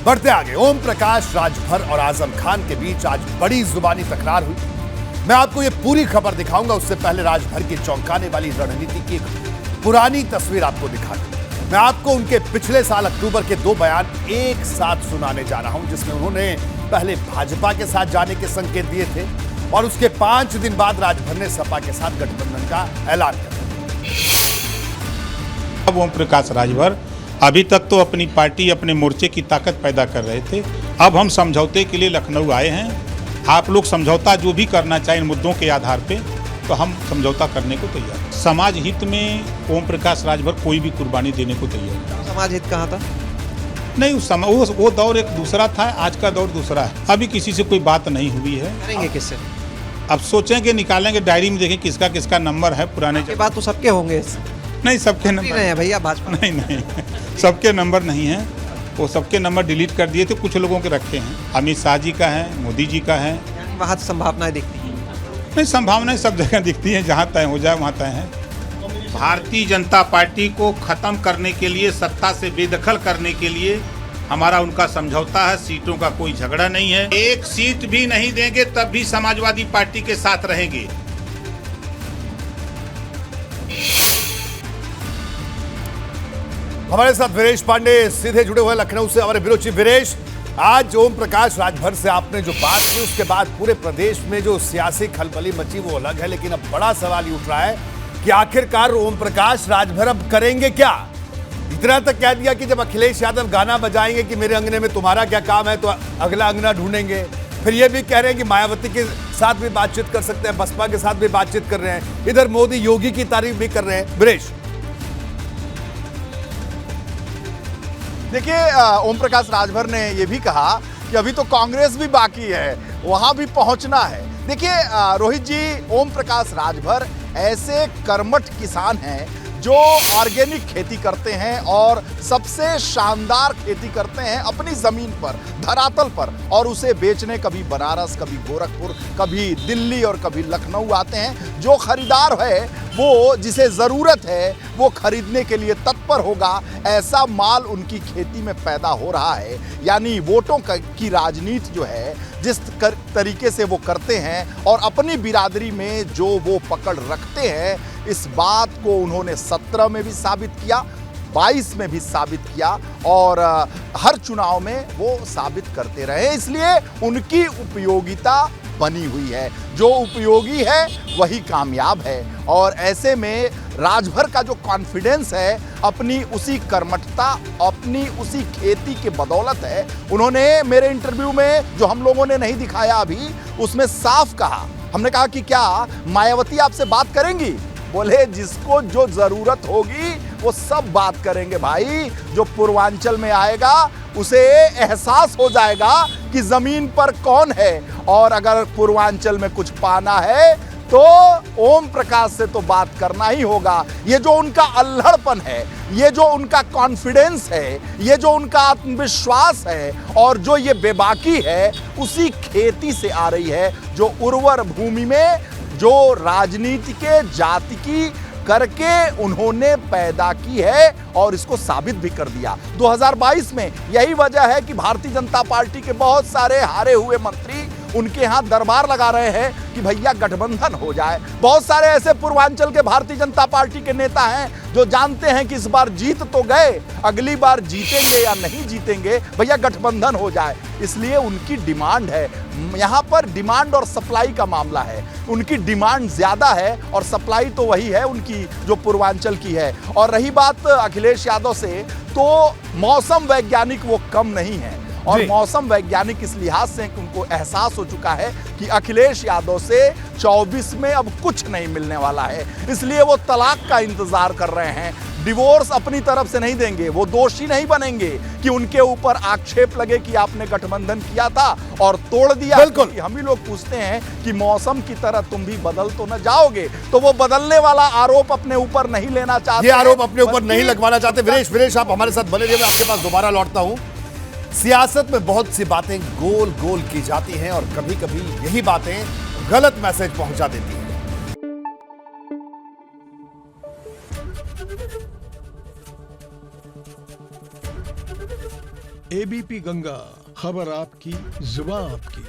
बढ़ते आगे, ओम प्रकाश, राजभर और आजम खान के बीच आज बड़ी जुबानी तकरार हुई। मैं आपको ये पूरी खबर दिखाऊंगा, उससे पहले राजभर की चौंकाने वाली रणनीति की एक पुरानी तस्वीर आपको दिखा दूं। मैं आपको उनके पिछले साल अक्टूबर के 2 बयान एक साथ सुनाने जा रहा हूं, जिसमें उन्होंने पहले भाजपा के साथ जाने के संकेत दिए थे और उसके 5 दिन बाद राजभर ने सपा के साथ गठबंधन का ऐलान कर दिया। अब ओम प्रकाश राजभर अभी तक तो अपनी पार्टी, अपने मोर्चे की ताकत पैदा कर रहे थे। अब हम समझौते के लिए लखनऊ आए हैं। आप लोग समझौता जो भी करना चाहें इन मुद्दों के आधार पे, तो हम समझौता करने को तैयार हैं। समाज हित में ओम प्रकाश राजभर कोई भी कुर्बानी देने को तैयार है। समाज हित कहाँ था? नहीं, उस समय वो दौर एक दूसरा था, आज का दौर दूसरा है। अभी किसी से कोई बात नहीं हुई है। करेंगे किससे? अब सोचेंगे, निकालेंगे डायरी में, देखें किसका किसका नंबर है पुराने। के बात तो सबके होंगे। नहीं, सबके नंबर नहीं है भैया भाजपा। नहीं, सबके नंबर नहीं है। वो सबके नंबर डिलीट कर दिए थे, कुछ लोगों के रखे हैं। अमित शाह जी का है, मोदी जी का है। वहाँ संभावनाएं दिखती हैं? नहीं, संभावनाएं सब जगह दिखती हैं, जहाँ तय हो जाए वहाँ तय है। भारतीय जनता पार्टी को खत्म करने के लिए, सत्ता से बेदखल करने के लिए हमारा उनका समझौता है। सीटों का कोई झगड़ा नहीं है। एक सीट भी नहीं देंगे तब भी समाजवादी पार्टी के साथ रहेंगे। हमारे साथ वीरेश पांडे सीधे जुड़े हुए लखनऊ से, हमारे ब्यूरो चीफ। वीरेश, आज ओम प्रकाश राजभर से आपने जो बात की, उसके बाद पूरे प्रदेश में जो सियासी खलबली मची वो अलग है, लेकिन अब बड़ा सवाल ये उठ रहा है कि आखिरकार ओम प्रकाश राजभर अब करेंगे क्या? इतना तक कह दिया कि जब अखिलेश यादव गाना बजाएंगे कि मेरे अंगने में तुम्हारा क्या काम है, तो अगला अंगना ढूंढेंगे। फिर ये भी कह रहे हैं कि मायावती के साथ भी बातचीत कर सकते हैं, बसपा के साथ भी बातचीत कर रहे हैं, इधर मोदी योगी की तारीफ भी कर रहे हैं। वीरेश, देखिए, ओम प्रकाश राजभर ने यह भी कहा कि अभी तो कांग्रेस भी बाकी है, वहां भी पहुंचना है। देखिए रोहित जी, ओम प्रकाश राजभर ऐसे कर्मठ किसान हैं जो ऑर्गेनिक खेती करते हैं और सबसे शानदार खेती करते हैं अपनी जमीन पर, धरातल पर, और उसे बेचने कभी बनारस, कभी गोरखपुर, कभी दिल्ली और कभी लखनऊ आते हैं। जो खरीदार है वो, जिसे ज़रूरत है वो खरीदने के लिए तत्पर होगा। ऐसा माल उनकी खेती में पैदा हो रहा है। यानी वोटों की राजनीति जो है, जिस तरीके से वो करते हैं और अपनी बिरादरी में जो वो पकड़ रखते हैं, इस बात को उन्होंने 17 में भी साबित किया, 22 में भी साबित किया और हर चुनाव में वो साबित करते रहे। इसलिए उनकी उपयोगिता बनी हुई है। जो उपयोगी है वही कामयाब है। और ऐसे में राजभर का जो कॉन्फिडेंस है, अपनी उसी कर्मठता, अपनी उसी खेती के बदौलत है। उन्होंने मेरे इंटरव्यू में, जो हम लोगों ने नहीं दिखाया अभी, उसमें साफ कहा, हमने कहा कि क्या मायावती आपसे बात करेंगी? बोले जिसको जो जरूरत होगी वो सब बात करेंगे भाई। जो पूर्वांचल में आएगा उसे एहसास हो जाएगा कि जमीन पर कौन है, और अगर पूर्वांचल में कुछ पाना है तो ओम प्रकाश से तो बात करना ही होगा। ये जो उनका अल्हड़पन है, ये जो उनका कॉन्फिडेंस है, ये जो उनका आत्मविश्वास है और जो ये बेबाकी है, उसी खेती से आ रही है, जो उर्वर भूमि में जो राजनीति के जाति की करके उन्होंने पैदा की है और इसको साबित भी कर दिया 2022 में। यही वजह है कि भारतीय जनता पार्टी के बहुत सारे हारे हुए मंत्री उनके यहाँ दरबार लगा रहे हैं कि भैया गठबंधन हो जाए। बहुत सारे ऐसे पूर्वांचल के भारतीय जनता पार्टी के नेता हैं जो जानते हैं कि इस बार जीत तो गए, अगली बार जीतेंगे या नहीं जीतेंगे, भैया गठबंधन हो जाए। इसलिए उनकी डिमांड है। यहाँ पर डिमांड और सप्लाई का मामला है। उनकी डिमांड ज्यादा है और सप्लाई तो वही है उनकी जो पूर्वांचल की है। और रही बात अखिलेश यादव से, तो मौसम वैज्ञानिक वो कम नहीं है। और मौसम वैज्ञानिक इस लिहाज से कि उनको एहसास हो चुका है कि अखिलेश यादव से 24 में अब कुछ नहीं मिलने वाला है। इसलिए वो तलाक का इंतजार कर रहे हैं। डिवोर्स अपनी तरफ से नहीं देंगे। वो दोषी नहीं बनेंगे कि उनके ऊपर आक्षेप लगे कि आपने गठबंधन किया था और तोड़ दिया। बिल्कुल, हम ही लोग पूछते हैं कि मौसम की तरह तुम भी बदल तो न जाओगे। तो वो बदलने वाला आरोप अपने ऊपर नहीं लेना चाहते। ये आरोप अपने ऊपर नहीं लगवाना चाहते। वीरेश, आप हमारे साथ बने रहिए। मैं आपके पास दोबारा लौटता हूं। सियासत में बहुत सी बातें गोल गोल की जाती हैं और कभी कभी यही बातें गलत मैसेज पहुंचा देती हैं। एबीपी गंगा, खबर आपकी, जुबान आपकी।